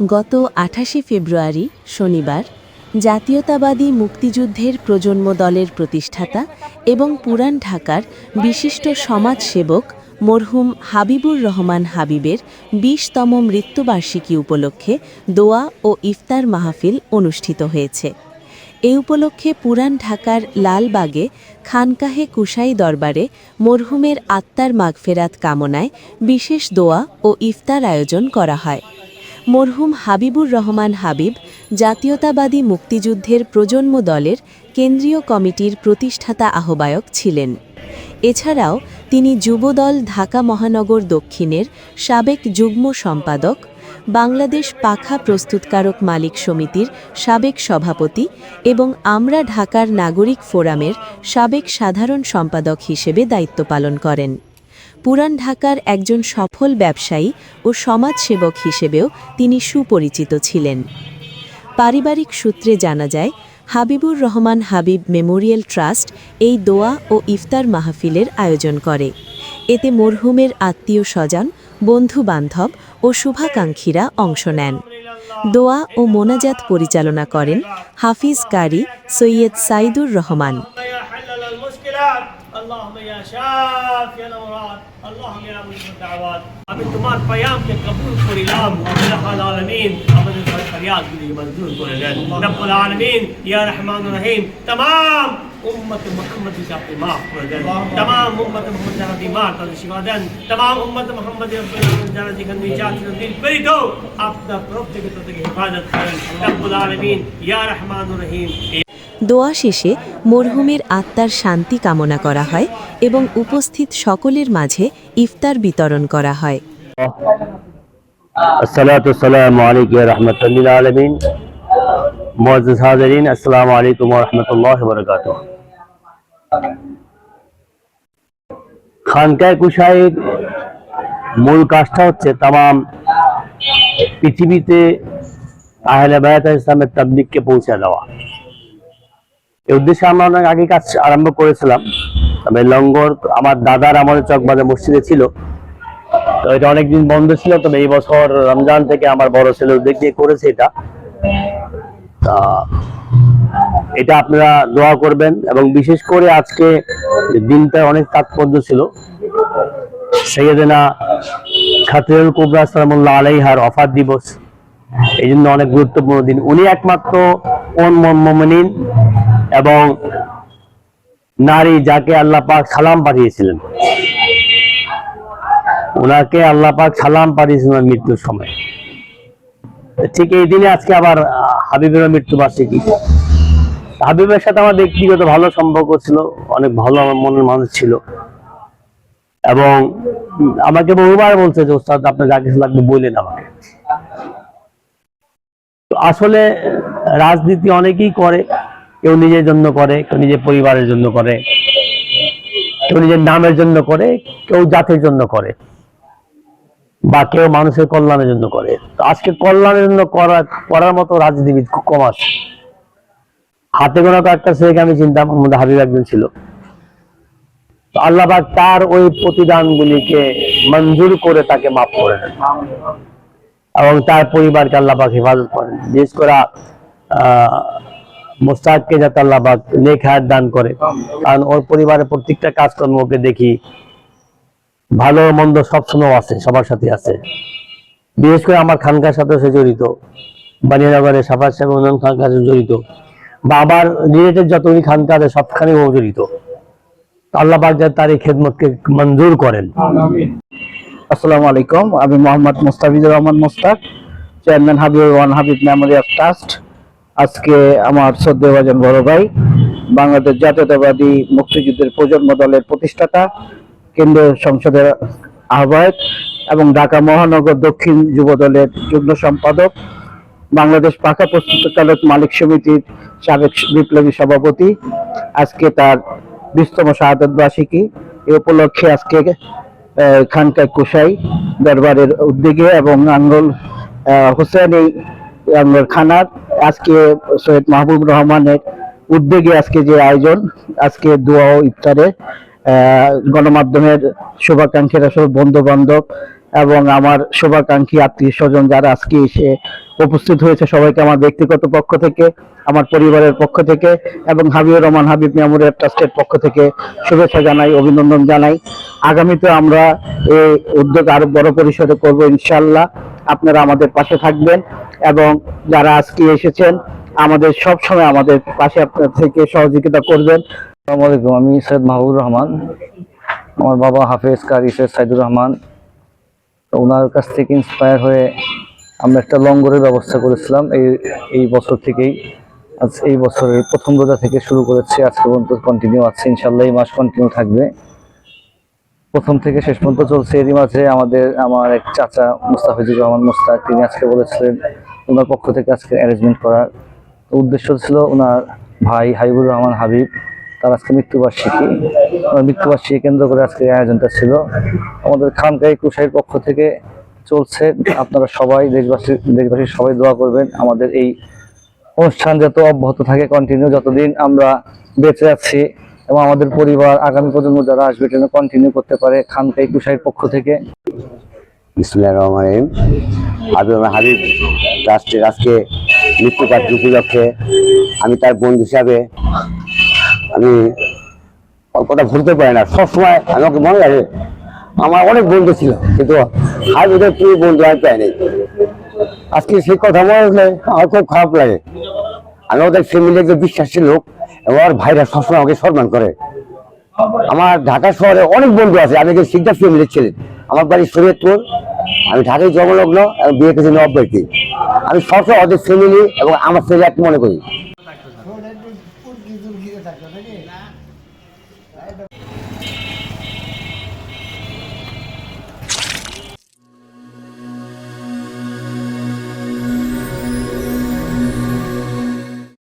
গত ২৮ ফেব্রুয়ারি শনিবার জাতীয়তাবাদী মুক্তিযুদ্ধের প্রজন্ম দলের প্রতিষ্ঠাতা এবং পুরান ঢাকার বিশিষ্ট সমাজসেবক মরহুম হাবিবুর রহমান হাবিবের ২০তম মৃত্যুবার্ষিকী উপলক্ষে দোয়া ও ইফতার মাহফিল অনুষ্ঠিত হয়েছে। এ উপলক্ষে পুরান ঢাকার লালবাগে খানকাহে কুশাই দরবারে মরহুমের আত্মার মাগফেরাত কামনায় বিশেষ দোয়া ও ইফতার আয়োজন করা হয়। মরহুম হাবিবুর রহমান হাবিব জাতীয়তাবাদী মুক্তিযুদ্ধের প্রজন্ম দলের কেন্দ্রীয় কমিটির প্রতিষ্ঠাতা আহ্বায়ক ছিলেন। এছাড়াও তিনি যুবদল ঢাকা মহানগর দক্ষিণের সাবেক যুগ্ম সম্পাদক, বাংলাদেশ পাখা প্রস্তুতকারক মালিক সমিতির সাবেক সভাপতি এবং আমরা ঢাকার নাগরিক ফোরামের সাবেক সাধারণ সম্পাদক হিসেবে দায়িত্ব পালন করেন। পুরান ঢাকার একজন সফল ব্যবসায়ী ও সমাজসেবক হিসেবেও তিনি সুপরিচিত ছিলেন। পারিবারিক সূত্রে জানা যায়, হাবিবুর রহমান হাবিব মেমোরিয়াল ট্রাস্ট এই দোয়া ও ইফতার মাহফিলের আয়োজন করে। এতে মরহুমের আত্মীয় স্বজন, বন্ধু-বান্ধব ও শুভাকাঙ্ক্ষীরা অংশ নেন। দোয়া ও মোনাজাত পরিচালনা করেন হাফিজ কারি সৈয়দ সাইদুর রহমান। اللهم يا شافي الامراض اللهم يا مجيب الدعوات اب تمہار پیام کے قبول کر الہام رب العالمین امن فریاد کے لیے منظور کر لے رب العالمین یا رحمان الرحیم تمام امت محمد کی اپنے معاف کر دے تمام امت محمد جان بیمار کا شفا دے تمام امت محمد جان جی کا نجات دل پری دو اپنا طرف سے حفاظت کریں رب العالمین یا رحمان الرحیم। দোয়া শেষে মরহুমের আত্মার শান্তি কামনা করা হয় এবং উপস্থিত সকলের মাঝে ইফতার বিতরণ করা হয়। আসসালাতু আসসালামু আলাইকুম ওয়া রাহমাতুল্লাহি লিল আলামিন। মুআজ্জাজ হাজিরিন, আসসালামু আলাইকুম ওয়া রাহমাতুল্লাহি ওয়া বারাকাতুহু। খানকায়ে কুশাইর মূল কাজটা হচ্ছে তামাম পৃথিবীতে আহলে বায়াত ইসলামের তাবলীগকে পৌঁছে দেওয়া। এই উদ্দেশ্যে আমরা অনেক আগে কাজ আরম্ভ করেছিলাম। তবে লঙ্গর আমার দাদার আমাদের চকবাজার মসজিদে ছিল, তো এটা অনেকদিন বন্ধ ছিল। তবে এই বছর রমজান থেকে আমার বড় ছেলে উদ্যোগ নিয়ে করেছে এটা আপনারা দোয়া করবেন। এবং বিশেষ করে আজকে দিনটা অনেক তাৎপর্য ছিল। সাইয়েদেনা খাতিরুল কুবরা সালামুল্লাহ আলাইহার ওফাত দিবস, এই জন্য অনেক গুরুত্বপূর্ণ দিন। উনি একমাত্র মুমিনিন এবং নারী যাকে আল্লাহ পাক সালাম পাঠিয়েছিলেন, ওনাকে আল্লাহ পাক সালাম পাঠিয়েছিলেন মৃত্যুর সময়। ঠিক এই দিনে আজকে আবার হাবিবের মৃত্যুবার্ষিকী। হাবিবের সাথে আমার ব্যক্তিগত ভালো সম্পর্ক ছিল, অনেক ভালো আমার মনের মানুষ ছিল এবং আমাকে বহুবার বলছে যে ওস্তাদ আপনার যা কিছু লাগবে বললেন আমাকে। আসলে রাজনীতি অনেকেই করে, কেউ নিজের জন্য করে, কেউ নিজের পরিবারের জন্য করে, কেউ নিজের নামের জন্য করে, কেউ জাতির জন্য করে, বা কেউ মানুষের কল্যাণের জন্য করে। তো আজকে কল্যাণের জন্য করার মতো রাজনীতিবিদ খুব কম আছে। হাতে গোনা কয়েকটা ছেলেকে আমি চিন্তা মধ্যে হাবিব একজন ছিল। আল্লাহ পাক তার ওই প্রতিদানগুলিকে মঞ্জুর করে তাকে মাফ করে দেন এবং তার পরিবারকে আল্লাহ পাক হেফাজত করেন। বিশেষ করে মোস্তাককে যাতে আল্লাহ পাক নেক হায়াত দান করে, কারণ ওর পরিবারের প্রত্যেকটা কাজকর্মকে দেখি ভালো মন্দ সবসময় আছে, সবার সাথে আছে। বিশেষ করে আমার খানকার সাথে সে জড়িত, বানিয়ানগরের সাফাত সাহেব উন্নয়ন খানকার সাথে জড়িত, বা আবার রিলেটেড যতগুলি খানকা আছে সবখানে ও জড়িত। আল্লাহ পাক যাতে তার এই খেদমতকে মঞ্জুর করেন। আসসালামু আলাইকুম, আমি Mohammad Mustafizur Rahman Mustaq, chairman Habibur Rahman Habib memorial trust. আজকে আমার শ্রদ্ধেয়ভাজন বড় ভাই, বাংলাদেশ জাতীয়তাবাদী মুক্তিযুদ্ধের প্রজন্ম দলের প্রতিষ্ঠাতা, কেন্দ্রীয় সংসদের আহ্বায়ক এবং ঢাকা মহানগর দক্ষিণ যুব দলের যুগ্ম সম্পাদক, বাংলাদেশ পাখা প্রস্তুতকারক মালিক সমিতির সাবেক বিপ্লবী সভাপতি। আজকে তার 20তম শাহাদাত বার্ষিকী। এই উপলক্ষে আজকে খানকায়ে কুশাই দরবারের উদ্যোগে এবং আঙ্গল হোসেনী আঙ্গল খানার আজকে সৈয়দ মাহবুব রহমানের উদ্যোগে আজকে যে আয়োজন, আজকে দোয়া ও ইফতারে গণমাধ্যমের শুভাকাঙ্ক্ষীরা সহ বন্ধু বান্ধব এবং আমার শুভাকাঙ্ক্ষী আত্মীয় স্বজন যারা আজকে এসে উপস্থিত হয়েছে সবাইকে আমার ব্যক্তিগত পক্ষ থেকে, আমার পরিবারের পক্ষ থেকে এবং হাবিবুর রহমান হাবিব মেমোরিয়াল ট্রাস্টের পক্ষ থেকে শুভেচ্ছা জানাই, অভিনন্দন জানাই। আগামীতে আমরা এই উদ্যোগ আরো বড় পরিসরে করব ইনশাআল্লাহ। আপনারা আমাদের পাশে থাকবেন এবং যারা আজকে এসেছেন আমাদের সব সময় আমাদের পাশে আপনার থেকে সহযোগিতা করবেন। আসসালামু আলাইকুম, আমি সৈয়দ মাহবুবুর রহমান। আমার বাবা হাফেজ কারি সৈয়দ সাইদুর রহমান, তো ওনার কাছ থেকে ইন্সপায়ার হয়ে আমরা একটা লঙ্গরের ব্যবস্থা করেছিলাম এই বছর থেকেই। আজ এই বছরের প্রথম রোজা থেকে শুরু করেছি, আজকে পর্যন্ত কন্টিনিউ আছে, ইনশাল্লাহ এই মাস কন্টিনিউ থাকবে, প্রথম থেকে শেষ পর্যন্ত চলছে। এরই মাঝে আমার এক চাচা মুস্তাফিজুর রহমান মুস্তাক, তিনি আজকে বলেছিলেন ওনার পক্ষ থেকে আজকে অ্যারেঞ্জমেন্ট করার। উদ্দেশ্য ছিল ওনার ভাই হাবিবুর রহমান হাবিব, তার আজকে মৃত্যুবার্ষিকী, ওনার মৃত্যুবার্ষিকী কেন্দ্র করে আজকে এই আয়োজনটা ছিল। আমাদের খানকাই কুশাইর পক্ষ থেকে চলছে। আপনারা সবাই দেশবাসীর সবাই দোয়া করবেন আমাদের এই অনুষ্ঠান যাতে অব্যাহত থাকে, কন্টিনিউ, যতদিন আমরা বেঁচে আছি এবং আমাদের পরিবার আগামী প্রজন্ম যারা আসবে যেন কন্টিনিউ করতে পারে খানকাই কুশাইর পক্ষ থেকে। বিসমিল্লাহির রহমানির রহিম। হাবিব ট্রাস্টের আজকে মৃত্যুবার্ষিকী উপলক্ষে আমি তার বন্ধু হিসাবে আমি কথা ভুলতে পারি না, সবসময় আমাকে মনে লাগে আমার অনেক বন্ধু ছিল, কিন্তু হাবিবের প্রিয় বন্ধু আমি পাই নাই। আজকে সেই কথা মনে হলে আমার খুব খারাপ লাগে। আমি ওদের ফ্যামিলি একজন বিশ্বাসী লোক এবং ওর ভাইরা সবসময় আমাকে সম্মান করে। আমার ঢাকা শহরে অনেক বন্ধু আছে, আমি শিকদার ফ্যামিলির ছেলে, আমার বাড়ি শরীয়তপুর, আমি ঢাকায় জন্মলগ্ন এবং বিয়ে করেছি নব্বইতে। আমি সবসময় ওদের ফ্যামিলি এবং আমার ফ্যামিলি এক মনে করি।